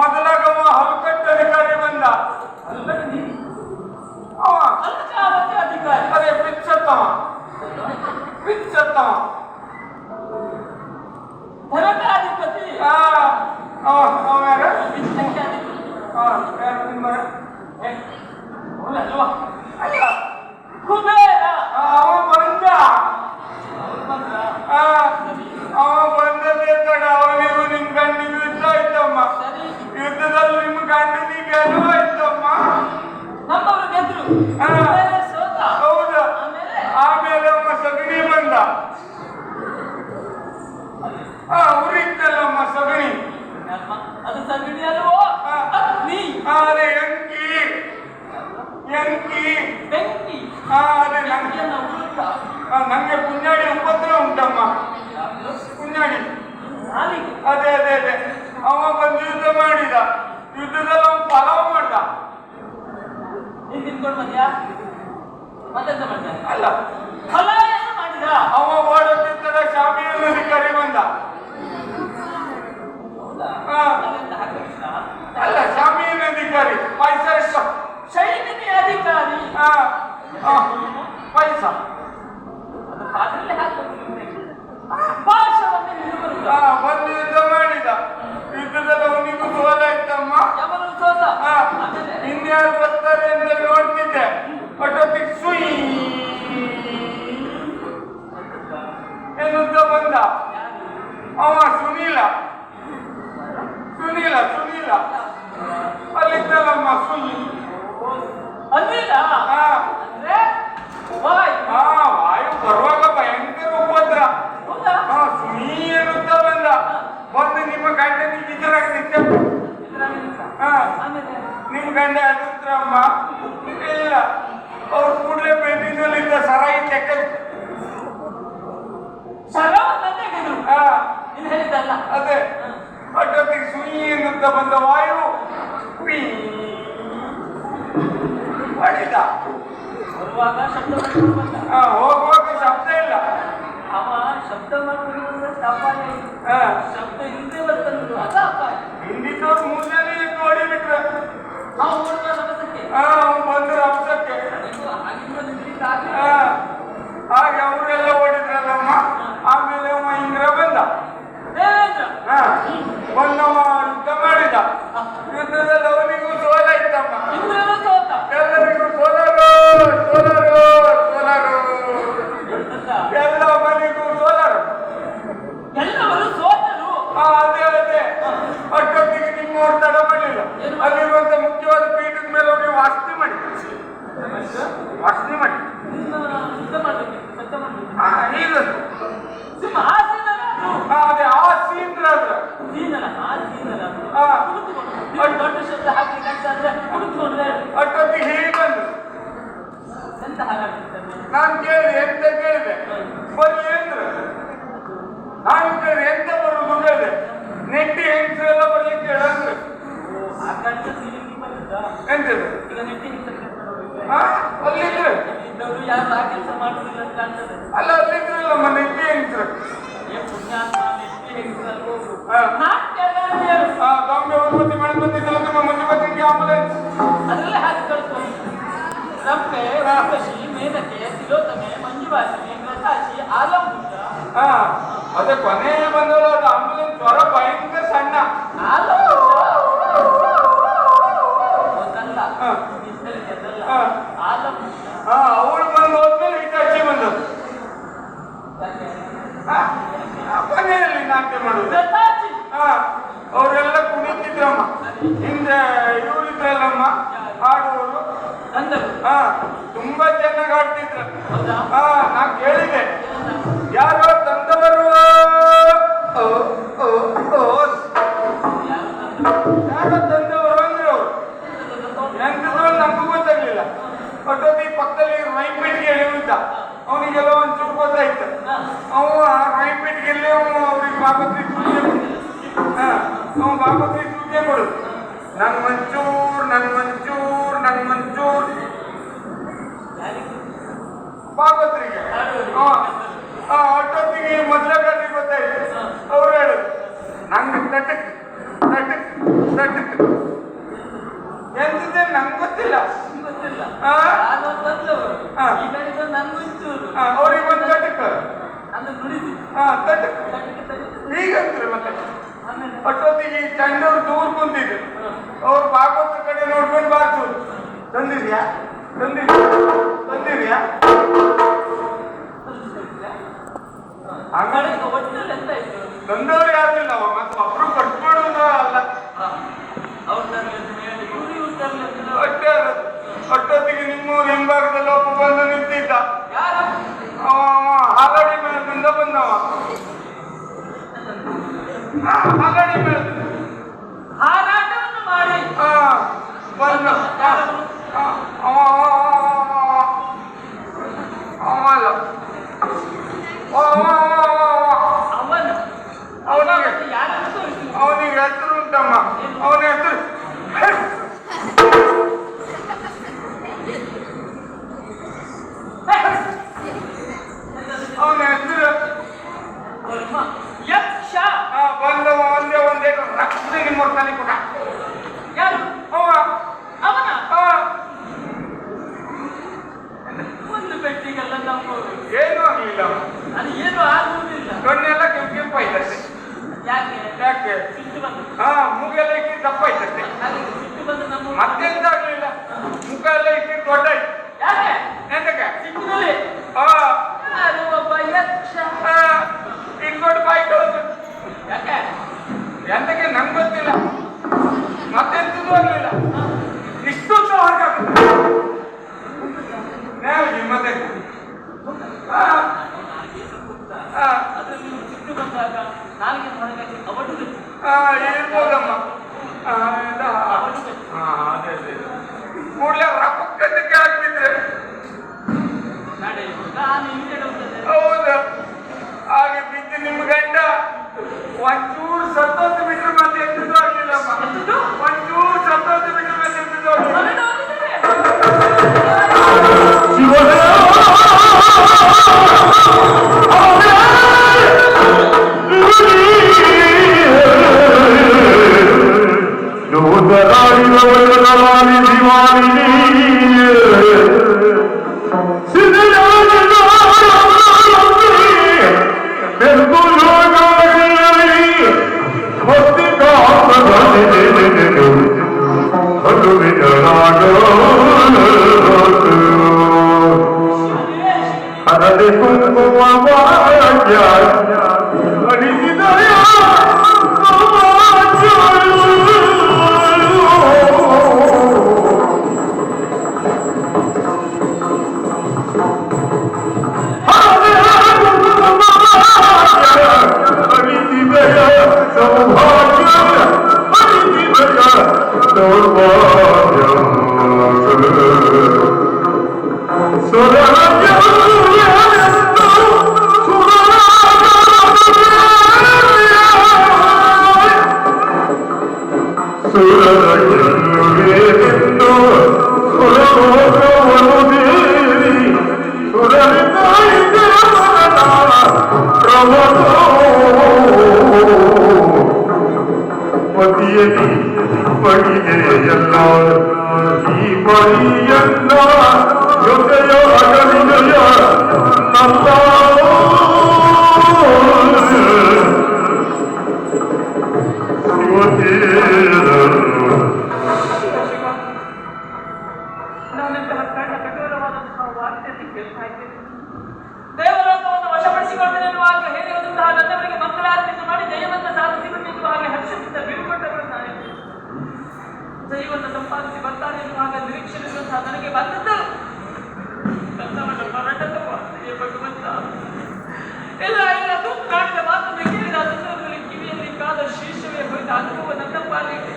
ಮೊದಲಾಗವ ಹಲ್ಕಟ್ಟ ಅಧಿಕಾರಿ ಬಂದ. ಅವ ಅಧಿಕಾರಿ ಅದೇ ಪಿಚ್ಚತ್ತವ ಧನಕಾಧಿಪತಿ ಅವ ಯಾರ ಅಲ್ಲ ಕುಬೇರ ಅವ ಬಂದ. ಅವ ಬಂದದೇ ತಡ ಅವನಿಗೂ ನಿಮ್ ಗಂಡಿಗೂ ಯುದ್ಧ ಆಯ್ತಮ್ಮ. ಯುದ್ಧದಲ್ಲಿ ನಿಮ್ ಗಂಡನಿಗೆ ಗೆಲುವಾಯ್ತಮ್ಮ. ನಮ್ಮವರು ಗೆದ್ರು ಸೋತ. ಹೌದಾ? ಆಮೇಲೆ ಅಮ್ಮ ಸಗಣಿ ಬಂದ. ಉರಿತಲ್ಲಮ್ಮ ಸಗಣಿ. ಅದು ಸಗಣಿ ಅಲ್ವೋ ನೀ ಅದೇ ಎಂಕಿ ಬೆಂಕಿ ಅದೇ ನಂಗೆ ಪುಣ್ಯಾಡಿ ಉಪದ್ರ ಉಂಟಮ್ಮ. ಪುಣ್ಯಾಡಿ ಅದೇ ಅದೇ ಅದೇ ಅವ ಬಂದು ಯುದ್ಧ ಮಾಡಿದ. ಯುದ್ಧದಲ್ಲಿ ಅವನು ಪಲಾವ್ ಮಾಡ್ದ. ನೀನ್ ತಿನ್ಕೊಂಡು ಬಂದ್ಯಾ? ಮತ್ತೆಂತ ಮಾಡ್ದ? ಅಲ್ಲ ಫಲಾಯನ ಮಾಡಿದ. ಅವ ಓಡುತ್ತಿದ್ದ ಶಾಮಿಯನ್ನು ಅಧಿಕಾರಿ ಬಂದ. ಅಲ್ಲ ಶಾಮಿಯನ್ನು ಅಧಿಕಾರಿ ಪೈಸಾ ಸೈನಿಕ ಅಧಿಕಾರಿ ಪೈಸಾ ಅದು ಪಾತ್ರೆಯಲ್ಲಿ ಹಾಕಬೇಕು. ಭಾಷವನ್ನು ಹಿಡಿದು ಬಂದು ಯುದ್ಧ ಮಾಡಿದ. ಯುದ್ಧದಲ್ಲಿ ಅವನಿಗೂ ಸೋಲಾಯ್ತಮ್ಮ. ಯಾವನು ಸೋತ? ಇನ್ಯಾರು ಬರ್ತಾರೆ ಅಂತ ನೋಡ್ತಿದ್ದೆ. ಒಟ್ಟೊತ್ತಿಗೆ ಸುಯ್ ಎನ್ನುತ್ತ ಬಂದ. ಅವ ಸುನೀಲ ಅಲ್ಲಿದ್ದಲ್ಲಮ್ಮ ಸುಯ್ ಅಲ್ಲಿಲ್ಲ ಅಂದ್ರೆ ವಾಯು ಬರುವಾಗ ಭಯಂಕರ ಉಪದ್ರ. ಸುನಿ ಎನ್ನುತ್ತ ಬಂದ. ಬಂದು ನಿಮ್ಮ ಗಂಡನಿಗೆ ಇದ್ರಾಗ ನಿಂತ. ನಿಮ್ ಗಂಡ ಅದುತ್ರಮ್ಮ ಇಲ್ಲ. ಅವ್ರು ಕೂಡಲೇ ಬೆನ್ನಿನಲ್ಲಿದ್ದ ಸರಾಯಿ ತೆಕ್ಕ ಅದೇ ಅಡ್ಡೊತ್ತಿಗೆ ಸುಯಿ ಎನ್ನುತ್ತ ಬಂದ ವಾಯು ಹೊಡಿದ. ಬರುವಾಗ ಶಬ್ದ ಹೋಗುವಾಗ ಶಬ್ದ ಇಲ್ಲ. ಅವ ಶಬ್ದ ಮಾಡ್ಕೊಂಡು ಶಬ್ದ ಹಿಂದೆ ಬರ್ತಂದ್ರು ಅದ ಅಪಾಯ. ಹಿಂದಿದ್ದವ್ರು ಮುಂಜಾನೆ ಹೊಡಿಬಿಟ್ರೆ ನಾವು ಓಡುವ ರಭಸಕ್ಕೆ ಬಂದು ರಭಸಕ್ಕೆ ಹಾಗೆ ಅವರೆಲ್ಲ ಓಡಿದ್ರಲ್ಲಮ್ಮ. ಆಮೇಲೆ ಅವ ಇಂದ್ರ ಬಂದ. ಬಂದವ ಯುದ್ಧ ಮಾಡಿದ. ಯುದ್ಧದಲ್ಲಿ ಅವನಿಗೂ ಸೋಲಾಯ್ತಮ್ಮ. ಎಲ್ಲರಿಗೂ ಸೋಲರು ಎಲ್ಲ ಮನೆಗೂ ಸೋಲರು. ಎಲ್ಲವರು ಸೋತರು. ಅದೇ ಅಷ್ಟೊತ್ತಿಗೆ ನಿಮ್ಮವ್ರು ತಡ ಮಾಡಲಿಲ್ಲ. ಅಲ್ಲಿರುವಂತ ಮುಖ್ಯವಾದ ಪೀಠದ ಮೇಲೆ ಹೋಗಿ ವಾಸನೆ ಮಾಡಿ ಈಗ ಅದೇ ಆಸೀಂದ್ರಾದ್ರ ದೊಡ್ಡ ಶಬ್ದ ಹಾಕಿ ಕುಳಿತುಕೊಂಡ್ರೆ ಅಷ್ಟೊತ್ತಿಗೆ ಹೇಗೆ ಬಂದು ಎಂತ ಹಾಗಾಗ್ತದೆ? ನಾನು ಕೇಳಿದೆ. ಎಂತ ಕೇಳಿದೆ? ಬರ್ಲಿ ಅಂದ್ರೆ ನಾನು ಕೇಳಿದೆ ಎಂತ ಬರುದು ಕೇಳಿದೆ. ನೆಟ್ಟಿ ಹೆಂಗಸರೆಲ್ಲ ಬರ್ಲಿಕ್ಕೆ ಹೇಳಂದ್ರೆ ಎಂತದು ಈಗ ನೆಟ್ಟಿ ಅಲ್ಲಿದ್ರೆ ಇದ್ದವರು ಯಾರು ಆ ಕೆಲಸ ಮಾಡುದಿಲ್ಲ ಅಂತ ಕಾಣ್ತದೆ. ಅಲ್ಲ ಅಲ್ಲಿದ್ರಲ್ಲಮ್ಮ ನೆಟ್ಟಿ ಹೆಂಗಸರು. ಬಾಂಬೆ ಉತ್ಪತ್ತಿ ಮಾಡಿ ಬಂದಿದ್ದಲ್ಲ ನಿಮ್ಮ ಮಂಜುಪತಿಗೆ ಆಂಬುಲೆನ್ಸ್ ಅದರಲ್ಲೇ ಹಾಕಿ ಕಳಿಸ್ಬೋದು. ರಂಪೆ, ಉರ್ವಶಿ, ಮೇನಕೆ, ತಿಲೋತ್ತಮೆ, ಮಂಜುಭಾಷಿಣಿ, ಪ್ರಕಾಶಿ, ಆಲಂಬುಷ. ಅದೇ ಕೊನೆ ಬಂದವರು ಅದು ಆಂಬುಲೆನ್ಸ್ ಸ್ವರ ಭಯಂಕರ ಸಣ್ಣ. ಅವಳು ಬಂದು ಹೋದ್ಮೇಲೆ ಹಿಟಾಚಿ ಬಂದದ್ದು. ಕೊನೆಯಲ್ಲಿ ನಾಟ್ಯ ಮಾಡುದು. ಅವರೆಲ್ಲ ಕುಣಿತಿದ್ರಮ್ಮ. ಹಿಂದೆ ಇವರಿದ್ರಲ್ಲಮ್ಮ ಹಾಡುವರು. ತುಂಬಾ ಚೆನ್ನಾಗಿ ಆಡ್ತಿದ್ರು. ನಾ ಕೇಳಿದೆ ಯಾರೋ ತಂದವರು ಯಾರೋ ತಂದವರು ಅಂದ್ರೆ ಅವರು ಎಂತದ್ರು ನಮಗೂ ಗೊತ್ತಾಗ್ಲಿಲ್ಲ. ಒಟ್ಟೊತ್ತಿ ಪಕ್ಕದಲ್ಲಿ ರೈಪೇಟ್ಗೆ ಎಳೆಯುತ್ತ ಅವನಿಗೆಲ್ಲ ಒಂಚೂರು ಗೊತ್ತಾಯ್ತು. ಅವ ರೈಪೇಟ್ಗೆಲ್ಲಿ ಅವ್ರಿಗೆ ಭಾಗವತ್ರಿ ಸೂಚನೆ ಕೊಡುದು. ನನ್ ಮಂಚೂರ್ ಭಾಗವತ್ರಿಗೆ ಅಷ್ಟೊತ್ತಿಗೆ ಮೊದಲ ಗೊತ್ತಾಯ್ತು. ಅವ್ರು ಹೇಳುದು ನಂಗೆ ತಟಕ್ ತಟ್ಟಕ್ಕೆ ಎಂತದೆ ನಂಗೆ ಗೊತ್ತಿಲ್ಲ. ಗೊತ್ತಿಲ್ಲ. ಹಾ? ನಾನು ಬಂದವರು. ಹಾ. ಈ ಕಡೆದು ನಂಗೊಂಚೂರು. ಅವ್ರಿಗೆ ಒಂದು ತಟ್ಟಕ್ಕೆ ಅದು ನುಡಿದು. ತಟ್ಟಕ್ಕೆ ತಟ್ಟಕ್ಕೆ ತಟ್ಟಕ್ಕೆ. ಹೀಗಂದ್ರೆ ಮತ್ತೆ ಆಮೇಲೆ ಅಷ್ಟೊತ್ತಿಗೆ ಈ ಚಂಡವ್ರು ದೂರ ಕುಂತಿದ್ರು. ಅವ್ರು ಭಾಗವತ ಕಡೆ ನೋಡ್ಕೊಂಡು ಬಾರ್ಸು ತಂದಿದ್ಯಾ ತಂದಿದ್ಯಾ ತಂದಿದ್ಯಾ ಆ ಕಡೆ ಒಟ್ಟಿನಲ್ಲಿ ಎಂತ ಇತ್ತು? ತಂದವ್ರು ಯಾರಿಲ್ಲ ಅವ ಮತ್ತೆ ಒಬ್ರು ಕಟ್ ಮಾಡೋದು ಅಲ್ಲ. ಅವ್ರು ತರಲಿಲ್ಲ ಮೇಲೆ ಇವ್ರು ಇವ್ರು ತರಲಿಲ್ಲ. ಅಷ್ಟೇ ಅದು. ಅಷ್ಟೊತ್ತಿಗೆ ನಿಮ್ಮೂರು ಹಿಂಭಾಗದಲ್ಲಿ ಒಬ್ಬ ಬಂದು ನಿಂತಿದ್ದ. ಯಾರು? ಅವ ಹಾಲಾಡಿ ಮೇಳದಿಂದ ಬಂದವ. ಹಾಲಾಡಿ ಮೇಳದಿಂದ ಹಾರಾಟವನ್ನು ಮಾಡಿ ಬಂದ ಅವ ಅಲ್ಲ ಅವನು ಅವನಿಗೆ ಯಾರನ್ನು ತೋರಿಸಿ ಅವನಿಗೆ ಹೆಸರು ಉಂಟಮ್ಮ. ಅವನ ಹೆಸರು ಅವನ ಹೆಸರು ಯಕ್ಷ. ಬಂದವ ಒಂದೇ ರಕ್ತ ನಿಮ್ಮ ತಲೆ ಕೊಡ. ಯಾರು? ಅವ ಅವನ ಅವ ಒಂದು ಪೆಟ್ಟಿಗೆಲ್ಲ ನಂಬೋದು. ಏನೂ ಆಗಲಿಲ್ಲ. ಅದು ಏನು ಆಗುವುದಿಲ್ಲ. ಕಣ್ಣೆಲ್ಲ ಕೆಂಪಾಯ್ತಷ್ಟೆ. ಯಾಕೆ? ಯಾಕೆ? ಸಿಟ್ಟು ಬಂದು. ಮೂಗೆಲ್ಲ ಇಕ್ಕಿ ದಪ್ಪ ಆಯ್ತಷ್ಟೆ. ನನಗೆ ಸಿಟ್ಟು ಬಂದು ನಮ್ಮ ಮತ್ತೆಂತ ಆಗ್ಲಿಲ್ಲ. ಮುಖ ಎಲ್ಲ ಇಕ್ಕಿ ದೊಡ್ಡ ಆಯ್ತು. ಯಾಕೆ? ಎಂತಕ್ಕೆ? ಸಿಟ್ಟಿನಲ್ಲಿ ಅದು ಒಬ್ಬ ಯಕ್ಷ. ಇಟ್ಕೊಂಡು ಬಾಯಿ ಕಳದು. ಯಾಕೆ? ಎಂತಕ್ಕೆ ನಂಗೆ ಗೊತ್ತಿಲ್ಲ. ಮತ್ತೆಂತದೂ ಆಗ್ಲಿಲ್ಲ. ಇಷ್ಟು ಹೊರಗಾಗ್ತದೆ ಮತ್ತೆ ಅದರಲ್ಲಿ ಸಿಟ್ಟು ಬಂದಾಗ ನಾಲ್ಗೆ ಹೊರಗಾಗಿ ಅವಳು ಇರ್ಬೋದಮ್ಮ. ಅದೇ ಕೂಡಲೇ ರೊಕ್ಕಕ್ಕೆ ಹಾಕ್ಬಿದ್ರೆ ನಾಳೆ ನಾನು ಹಿಂದೆ ಹೋಗ್ತದೆ. ಹೌದು. ಹಾಗೆ ಬಿದ್ದು ನಿಮ್ಮ ಗಂಡ ಒಂಚೂರು ಸತ್ತೋದು ಬಿಟ್ರೆ ಮತ್ತೆ ಎಂತದ್ದು ಆಗ್ಲಿಲ್ಲಮ್ಮ. ಒಂಚೂರು ಸತ್ತೋದು ಬಿಟ್ರೆ ಮತ್ತೆ ಎಂತದ್ದು ಆಗ್ಲಿಲ್ಲ. ದೇವಲೋಕವನ್ನು ವಶಪಡಿಸಿಕೊಳ್ಳುವಾಗ ಹೇಳಿರುವಂತಹ ನನ್ನವರಿಗೆ ಮಂಗಳಾರತಿಯನ್ನು ಮಾಡಿ ಜಯವನ್ನು ಸಾಧಿಸಿಕೊಂಡಿರುವ ಹಾಗೆ ಹರ್ಷದಿಂದ ಬೀಳ್ಕೊಟ್ಟವರುತ್ತಾರೆ. ಜಯವನ್ನು ಸಂಪಾದಿಸಿ ಬರ್ತಾನೆ ಎನ್ನುವಾಗ ನಿರೀಕ್ಷೆಯಿರುವಂತಹ ನನಗೆ ಬಂದದ್ದು ನನ್ನವನ ಮರಣದ ವಾರ್ತೆಯೇ ಭಗವಂತ. ಇಲ್ಲ ಇಲ್ಲ ತೂಕಾಡಿದ ಮಾತನ್ನು ಕೇಳಿದ ಸಂದರ್ಭದಲ್ಲಿ ಕಿವಿಯಲ್ಲಿ ಕಾದ ಶೀರ್ಷವೇ ಹೋಯ್ದ ಅನುಭವ ನನ್ನ ಪಾಲಿಗೆ.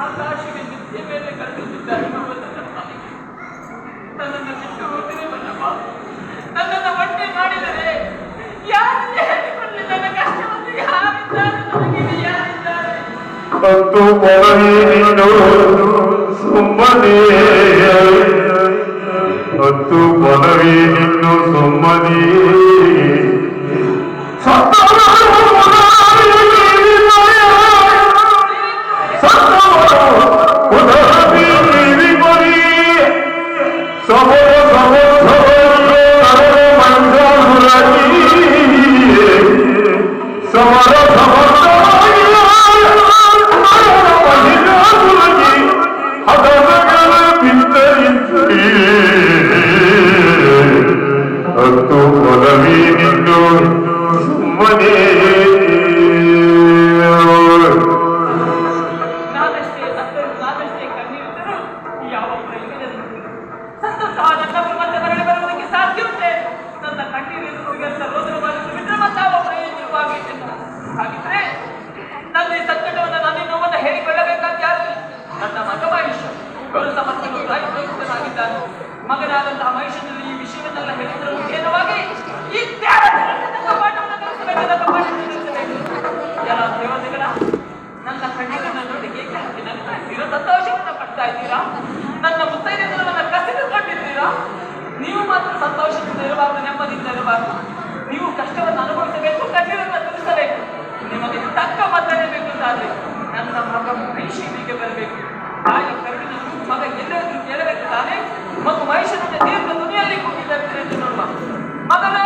ಆಕಾಶವೇ ನಿತ್ಯ ಮೇಲೆ ಕರೆದುತ್ತಿದ್ದ ಅನುಭವ ನನ್ನ ಪಾಲಿಗೆ. ನನ್ನನ್ನು ಬಿಟ್ಟು ಹೋಗಿರುವಲ್ಲಮ್ಮ, ನನ್ನನ್ನು ಒಟ್ಟೆ ಮಾಡಿದರೆ ಯಾರಿಗೆ ಹೇಳಿಕೊಳ್ಳಿ ನನ್ನ ಕಷ್ಟವನ್ನು ಯಾರಿದ್ದಾರೆ ನನಗೆ ಯಾರಿದ್ದಾರೆ? ಮತ್ತು ಮೊಳಗಿನಿಂದ ಸುಮ್ಮನೆ ಮತ್ತು ಮನವಿ ನಿನ್ನು ಸುಮ್ಮನೆ ಸತ್ತವ ಭಯಭೀತನಾಗಿದ್ದಾನೆ. ಮಗನಾದಂತಹ ಮಹಿಷನಲ್ಲಿ ಈ ವಿಷಯವನ್ನೆಲ್ಲ ಹೇಳಿದ್ರ ಮುಖೇನವಾಗಿ ಈ ತ್ಯಾಗದಿಂದ ಕಪಾಟವನ್ನು ಕಲಿಸಬೇಕಲ್ಲ, ಕಪಾಟವನ್ನು ಕಲಿಸಬೇಕು. ಎಲ್ಲ ದೇವತೆಗಳ ನನ್ನ ಕಣ್ಣಿನ ನೋಡಿ ಏಕೆ ಹಾಕಿ ನಗ್ತಾ ಇದ್ದೀರಾ? ಸಂತೋಷವನ್ನು ಪಡ್ತಾ ಇದ್ದೀರಾ? ನನ್ನ ಮುತ್ತೈದೆಯರನ್ನ ಕಸಿದುಕೊಂಡಿದ್ದೀರಾ? ನೀವು ಮಾತ್ರ ಸಂತೋಷದಿಂದ ಇರಬಾರದು, ನೆಮ್ಮದಿಯಿಂದ ಇರಬಾರದು. ನೀವು ಕಷ್ಟವನ್ನು ಅನುಭವಿಸಬೇಕು, ಕಠಿಣವನ್ನು ತಿಳಿಸಬೇಕು. ನಿಮಗೆ ತಕ್ಕ ಮದ್ದನೆ ಬೇಕು ಅಂತಾದ್ರೆ ನನ್ನ ಮಗ ಮಹಿಷಿಗೆ ಬರಬೇಕು. ತಾಯಿ ಕರುಳಿನ ಮಗ ಎಲ್ಲಾದ್ರೂ ಕೇಳಬೇಕು ತಾನೆ. ಮತ್ತು ಮಹಿಷನನ್ನು ದೀರ್ಘ ಧ್ವನಿಯಲ್ಲಿ ಕೂಗಿದ್ದಾರೆ ನೋಡುವ ಮಗನೇ